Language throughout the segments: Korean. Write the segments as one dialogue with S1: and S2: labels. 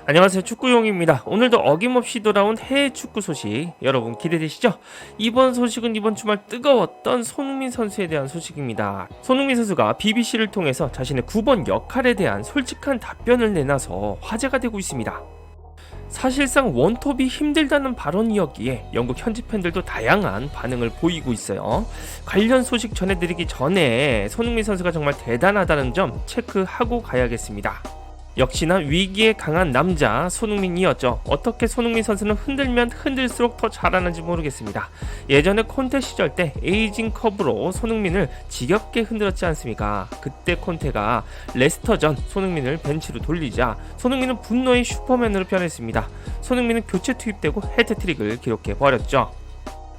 S1: 안녕하세요, 축구용입니다. 오늘도 어김없이 돌아온 해외 축구 소식 여러분 기대되시죠? 이번 소식은 이번 주말 뜨거웠던 손흥민 선수에 대한 소식입니다. 손흥민 선수가 BBC를 통해서 자신의 9번 역할에 대한 솔직한 답변을 내놔서 화제가 되고 있습니다. 사실상 원톱이 힘들다는 발언이었기에 영국 현지 팬들도 다양한 반응을 보이고 있어요. 관련 소식 전해드리기 전에 손흥민 선수가 정말 대단하다는 점 체크하고 가야겠습니다. 역시나 위기에 강한 남자 손흥민이었죠. 어떻게 손흥민 선수는 흔들면 흔들수록 더 잘하는지 모르겠습니다. 예전에 콘테 시절 때 에이징 컵으로 손흥민을 지겹게 흔들었지 않습니까? 그때 콘테가 레스터전 손흥민을 벤치로 돌리자 손흥민은 분노의 슈퍼맨으로 변했습니다. 손흥민은 교체 투입되고 해트트릭을 기록해 버렸죠.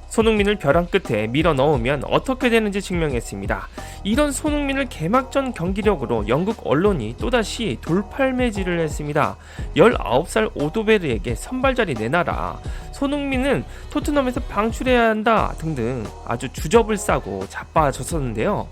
S1: 손흥민을 벼랑 끝에 밀어 넣으면 어떻게 되는지 증명했습니다. 이런 손흥민을 개막전 경기력으로 영국 언론이 또다시 돌팔매질을 했습니다. 19살 오도베르에게 선발 자리 내놔라, 손흥민은 토트넘에서 방출해야 한다 등등 아주 주접을 싸고 자빠졌었는데요.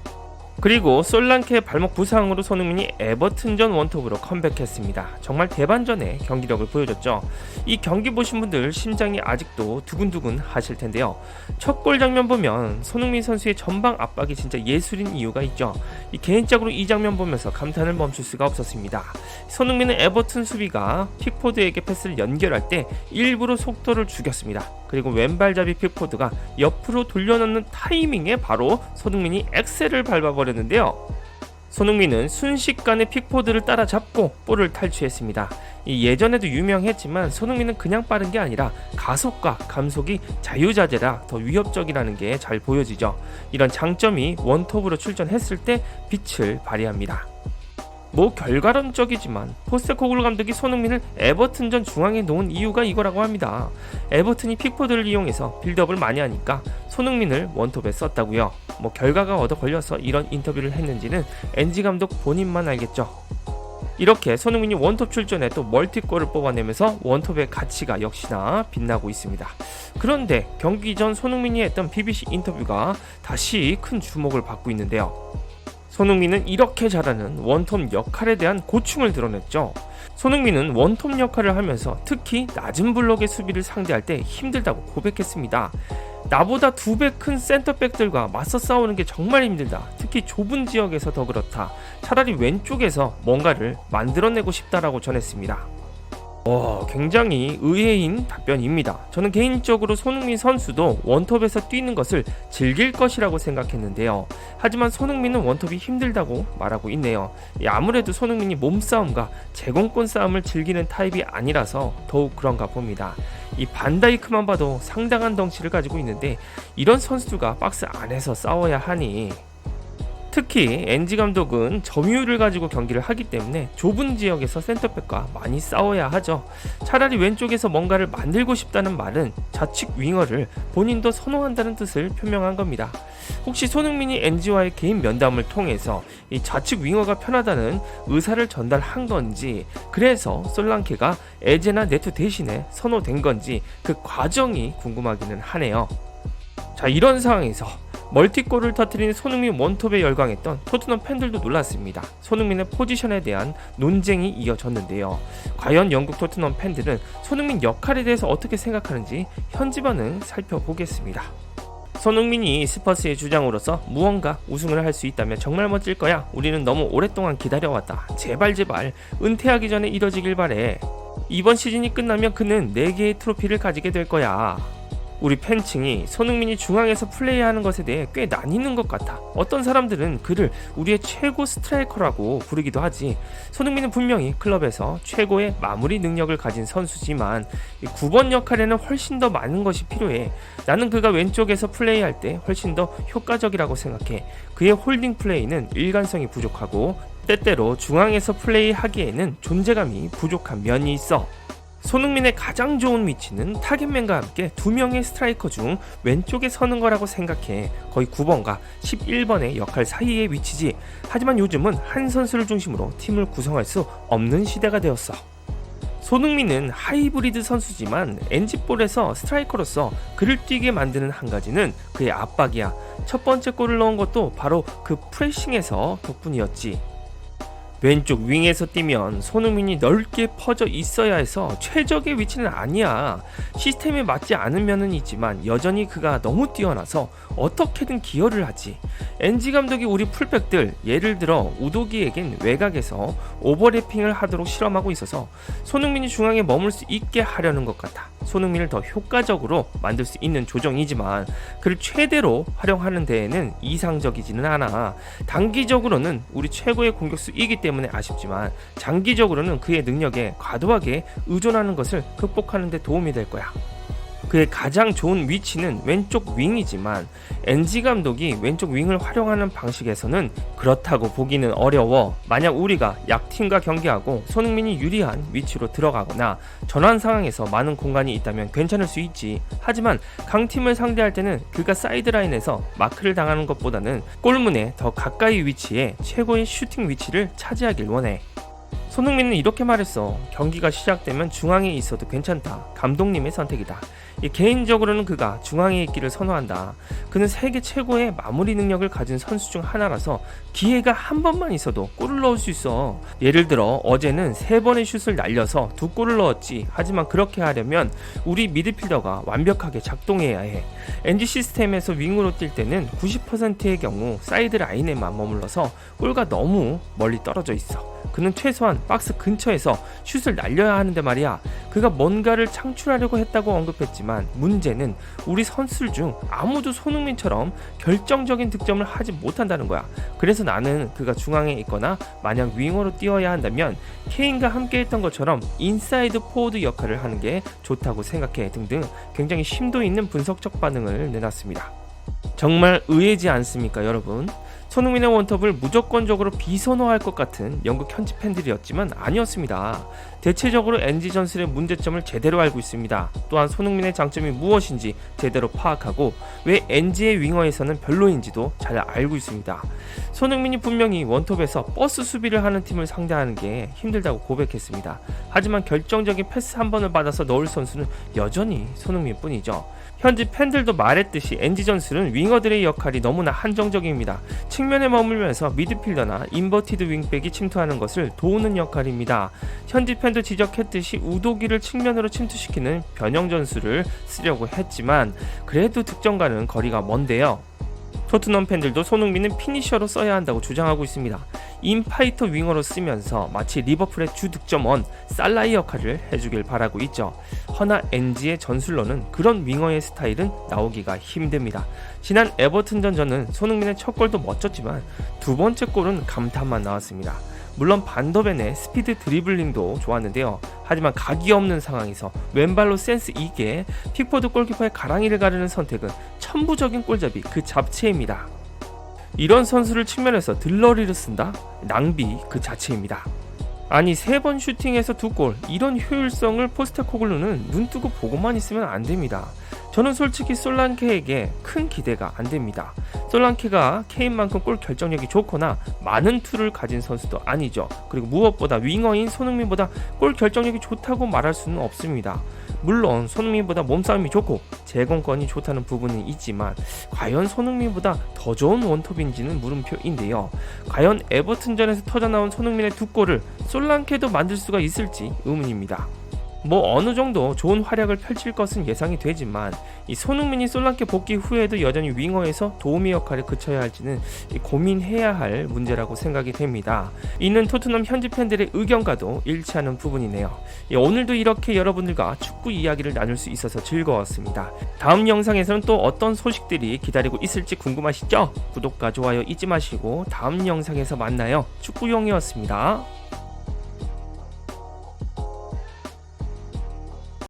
S1: 그리고 솔랑케 발목 부상으로 손흥민이 에버튼전 원톱으로 컴백했습니다. 정말 대반전의 경기력을 보여줬죠. 이 경기 보신 분들 심장이 아직도 두근두근 하실 텐데요. 첫 골 장면 보면 손흥민 선수의 전방 압박이 진짜 예술인 이유가 있죠. 개인적으로 이 장면 보면서 감탄을 멈출 수가 없었습니다. 손흥민은 에버튼 수비가 픽포드에게 패스를 연결할 때 일부러 속도를 죽였습니다. 그리고 왼발잡이 픽포드가 옆으로 돌려놓는 타이밍에 바로 손흥민이 엑셀을 밟아버렸는데요. 손흥민은 순식간에 픽포드를 따라잡고 볼을 탈취했습니다. 예전에도 유명했지만 손흥민은 그냥 빠른 게 아니라 가속과 감속이 자유자재라 더 위협적이라는 게 잘 보여지죠. 이런 장점이 원톱으로 출전했을 때 빛을 발휘합니다. 결과론적이지만 포스테코글루 감독이 손흥민을 에버튼전 중앙에 놓은 이유가 이거라고 합니다. 에버튼이 픽포드를 이용해서 빌드업을 많이 하니까 손흥민을 원톱에 썼다고요. 결과가 얻어 걸려서 이런 인터뷰를 했는지는 엔지 감독 본인만 알겠죠. 이렇게 손흥민이 원톱 출전에 또 멀티골을 뽑아내면서 원톱의 가치가 역시나 빛나고 있습니다. 그런데 경기 전 손흥민이 했던 BBC 인터뷰가 다시 큰 주목을 받고 있는데요. 손흥민은 이렇게 잘하는 원톱 역할에 대한 고충을 드러냈죠. 손흥민은 원톱 역할을 하면서 특히 낮은 블록의 수비를 상대할 때 힘들다고 고백했습니다. 나보다 2배 큰 센터백들과 맞서 싸우는 게 정말 힘들다. 특히 좁은 지역에서 더 그렇다. 차라리 왼쪽에서 뭔가를 만들어내고 싶다라고 전했습니다. 굉장히 의외인 답변입니다. 저는 개인적으로 손흥민 선수도 원톱에서 뛰는 것을 즐길 것이라고 생각했는데요. 하지만 손흥민은 원톱이 힘들다고 말하고 있네요. 아무래도 손흥민이 몸싸움과 제공권 싸움을 즐기는 타입이 아니라서 더욱 그런가 봅니다. 이 반다이크만 봐도 상당한 덩치를 가지고 있는데 이런 선수가 박스 안에서 싸워야 하니, 특히 엔지 감독은 점유율을 가지고 경기를 하기 때문에 좁은 지역에서 센터백과 많이 싸워야 하죠. 차라리 왼쪽에서 뭔가를 만들고 싶다는 말은 좌측 윙어를 본인도 선호한다는 뜻을 표명한 겁니다. 혹시 손흥민이 엔지와의 개인 면담을 통해서 이 좌측 윙어가 편하다는 의사를 전달한 건지, 그래서 솔랑케가 에제나 네투 대신에 선호된 건지 그 과정이 궁금하기는 하네요. 자, 이런 상황에서 멀티골을 터뜨린 손흥민 원톱에 열광했던 토트넘 팬들도 놀랐습니다. 손흥민의 포지션에 대한 논쟁이 이어졌는데요. 과연 영국 토트넘 팬들은 손흥민 역할에 대해서 어떻게 생각하는지 현지 반응 살펴보겠습니다. 손흥민이 스퍼스의 주장으로서 무언가 우승을 할 수 있다면 정말 멋질 거야. 우리는 너무 오랫동안 기다려왔다. 제발 은퇴하기 전에 이뤄지길 바래. 이번 시즌이 끝나면 그는 4개의 트로피를 가지게 될 거야. 우리 팬층이 손흥민이 중앙에서 플레이하는 것에 대해 꽤 나뉘는 것 같아. 어떤 사람들은 그를 우리의 최고 스트라이커라고 부르기도 하지. 손흥민은 분명히 클럽에서 최고의 마무리 능력을 가진 선수지만 9번 역할에는 훨씬 더 많은 것이 필요해. 나는 그가 왼쪽에서 플레이할 때 훨씬 더 효과적이라고 생각해. 그의 홀딩 플레이는 일관성이 부족하고 때때로 중앙에서 플레이하기에는 존재감이 부족한 면이 있어. 손흥민의 가장 좋은 위치는 타겟맨과 함께 2명의 스트라이커 중 왼쪽에 서는 거라고 생각해. 거의 9번과 11번의 역할 사이의 위치지. 하지만 요즘은 한 선수를 중심으로 팀을 구성할 수 없는 시대가 되었어. 손흥민은 하이브리드 선수지만 엔지볼에서 스트라이커로서 그를 뛰게 만드는 한 가지는 그의 압박이야. 첫 번째 골을 넣은 것도 바로 그 프레싱에서 덕분이었지. 왼쪽 윙에서 뛰면 손흥민이 넓게 퍼져 있어야 해서 최적의 위치는 아니야. 시스템에 맞지 않은 면은 있지만 여전히 그가 너무 뛰어나서 어떻게든 기여를 하지. 엔지 감독이 우리 풀백들, 예를 들어 우도기에겐 외곽에서 오버래핑을 하도록 실험하고 있어서 손흥민이 중앙에 머물 수 있게 하려는 것 같아. 손흥민을 더 효과적으로 만들 수 있는 조정이지만 그를 최대로 활용하는 데에는 이상적이지는 않아. 단기적으로는 우리 최고의 공격수이기 때문에 아쉽지만 장기적으로는 그의 능력에 과도하게 의존하는 것을 극복하는 데 도움이 될 거야. 그의 가장 좋은 위치는 왼쪽 윙이지만 엔지 감독이 왼쪽 윙을 활용하는 방식에서는 그렇다고 보기는 어려워. 만약 우리가 약팀과 경기하고 손흥민이 유리한 위치로 들어가거나 전환 상황에서 많은 공간이 있다면 괜찮을 수 있지. 하지만 강팀을 상대할 때는 그가 사이드라인에서 마크를 당하는 것보다는 골문에 더 가까이 위치해 최고의 슈팅 위치를 차지하길 원해. 손흥민은 이렇게 말했어. 경기가 시작되면 중앙에 있어도 괜찮다. 감독님의 선택이다. 개인적으로는 그가 중앙에 있기를 선호한다. 그는 세계 최고의 마무리 능력을 가진 선수 중 하나라서 기회가 한 번만 있어도 골을 넣을 수 있어. 예를 들어 어제는 3번의 슛을 날려서 2골을 넣었지. 하지만 그렇게 하려면 우리 미드필더가 완벽하게 작동해야 해. NG 시스템에서 윙으로 뛸 때는 90%의 경우 사이드 라인에만 머물러서 골과 너무 멀리 떨어져 있어. 그는 최소한 박스 근처에서 슛을 날려야 하는데 말이야. 그가 뭔가를 창출하려고 했다고 언급했지만 문제는 우리 선수들 중 아무도 손흥민처럼 결정적인 득점을 하지 못한다는 거야. 그래서 나는 그가 중앙에 있거나 만약 윙어로 뛰어야 한다면 케인과 함께 했던 것처럼 인사이드 포워드 역할을 하는 게 좋다고 생각해 등등 굉장히 심도 있는 분석적 반응을 내놨습니다. 정말 의외지 않습니까, 여러분? 손흥민의 원톱을 무조건적으로 비선호할 것 같은 영국 현지 팬들이었지만 아니었습니다. 대체적으로 NG 전술의 문제점을 제대로 알고 있습니다. 또한 손흥민의 장점이 무엇인지 제대로 파악하고 왜 NG의 윙어에서는 별로인지도 잘 알고 있습니다. 손흥민이 분명히 원톱에서 버스 수비를 하는 팀을 상대하는 게 힘들다고 고백했습니다. 하지만 결정적인 패스 한 번을 받아서 넣을 선수는 여전히 손흥민뿐이죠. 현지 팬들도 말했듯이 NG 전술은 윙어들의 역할이 너무나 한정적입니다. 측면에 머물면서 미드필더나 인버티드 윙백이 침투하는 것을 도우는 역할입니다. 현지 팬도 지적했듯이 우도기를 측면으로 침투시키는 변형 전술을 쓰려고 했지만 그래도 득점과는 거리가 먼데요. 토트넘 팬들도 손흥민은 피니셔로 써야 한다고 주장하고 있습니다. 인파이터 윙어로 쓰면서 마치 리버풀의 주 득점원 살라의 역할을 해주길 바라고 있죠. 허나 NG의 전술로는 그런 윙어의 스타일은 나오기가 힘듭니다. 지난 에버튼전 전은 손흥민의 첫 골도 멋졌지만 두 번째 골은 감탄만 나왔습니다. 물론 반더벤의 스피드 드리블링도 좋았는데요. 하지만 각이 없는 상황에서 왼발로 센스 있게 픽포드 골키퍼의 가랑이를 가르는 선택은 천부적인 골잡이 그 자체입니다. 이런 선수를 측면에서 들러리를 쓴다? 낭비 그 자체입니다. 아니 3번 슈팅에서 2골 이런 효율성을 포스테코글루는 눈뜨고 보고만 있으면 안됩니다. 저는 솔직히 솔란케에게 큰 기대가 안됩니다. 솔란케가 케인만큼 골 결정력이 좋거나 많은 툴을 가진 선수도 아니죠. 그리고 무엇보다 윙어인 손흥민보다 골 결정력이 좋다고 말할 수는 없습니다. 물론 손흥민보다 몸싸움이 좋고 제공권이 좋다는 부분은 있지만 과연 손흥민보다 더 좋은 원톱인지는 물음표인데요. 과연 에버튼전에서 터져나온 손흥민의 2골을 솔란케도 만들 수가 있을지 의문입니다. 어느 정도 좋은 활약을 펼칠 것은 예상이 되지만 이 손흥민이 솔란케 복귀 후에도 여전히 윙어에서 도우미 역할에 그쳐야 할지는 고민해야 할 문제라고 생각이 됩니다. 이는 토트넘 현지 팬들의 의견과도 일치하는 부분이네요. 오늘도 이렇게 여러분들과 축구 이야기를 나눌 수 있어서 즐거웠습니다. 다음 영상에서는 또 어떤 소식들이 기다리고 있을지 궁금하시죠? 구독과 좋아요 잊지 마시고 다음 영상에서 만나요. 축구용이었습니다.